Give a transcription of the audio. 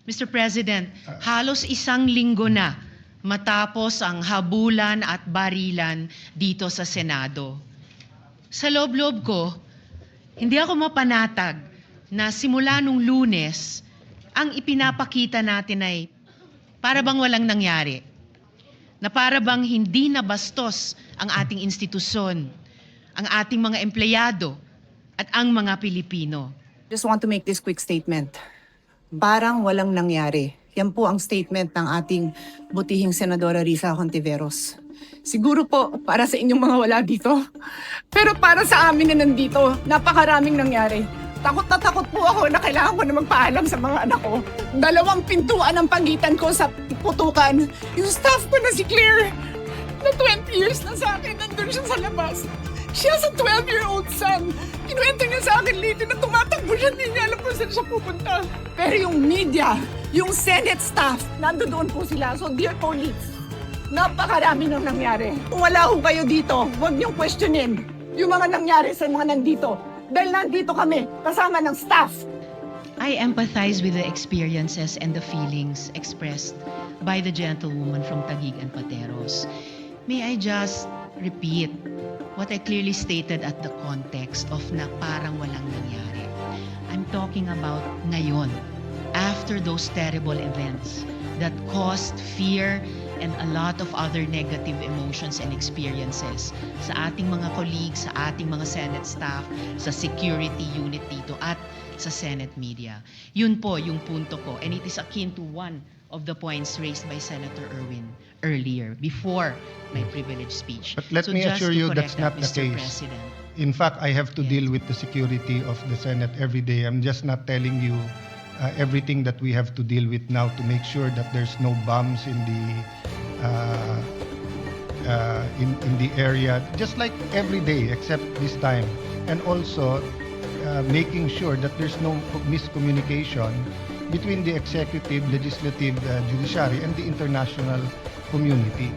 Mr. President, halos isang linggo na matapos ang habulan at barilan dito sa Senado. Sa loob-loob ko, hindi ako mapanatag na simula nung Lunes, ang ipinapakita natin ay para bang walang nangyari. Na para bang hindi nabastos ang ating institusyon, ang ating mga empleyado at ang mga Pilipino. Just want to make this quick statement. Parang walang nangyari. Yan po ang statement ng ating butihing Senadora Risa Hontiveros. Siguro po para sa inyong mga wala dito. Pero para sa amin na nandito, napakaraming nangyari. Takot na takot po ako na kailangan ko na magpaalam sa mga anak ko. 2 pintuan ang pagitan ko sa putukan. Yung staff ko na si Claire, na 20 years na sa akin, nandun siya sa labas. She has a 12-year-old son. Kinuwento niya sa akin lately na tumatakbo siya, hindi niya alam kung saan siya pupunta. Pero yung media, yung Senate staff, nandoon po sila. So dear police, napakarami nang nangyari. Kung wala ho kayo dito, huwag niyong questionin yung mga nangyari sa mga nandito. Dahil nandito kami, kasama ng staff. I empathize with the experiences and the feelings expressed by the gentlewoman from Taguig and Pateros. May I just repeat what I clearly stated at the context of na parang walang nangyari. I'm talking about ngayon, after those terrible events that caused fear and a lot of other negative emotions and experiences sa ating mga colleagues, sa ating mga Senate staff, sa security unit dito at sa Senate media. Yun po yung punto ko, and it is akin to one of the points raised by Senator Erwin earlier, before my privileged speech. But let me just assure to you correct that's not that, the Mr. case. President. In fact, I have to Yes. deal with the security of the Senate every day. I'm just not telling you everything that we have to deal with now to make sure that there's no bombs in the area, just like every day except this time. And also making sure that there's no miscommunication between the executive, legislative, judiciary, and the international community.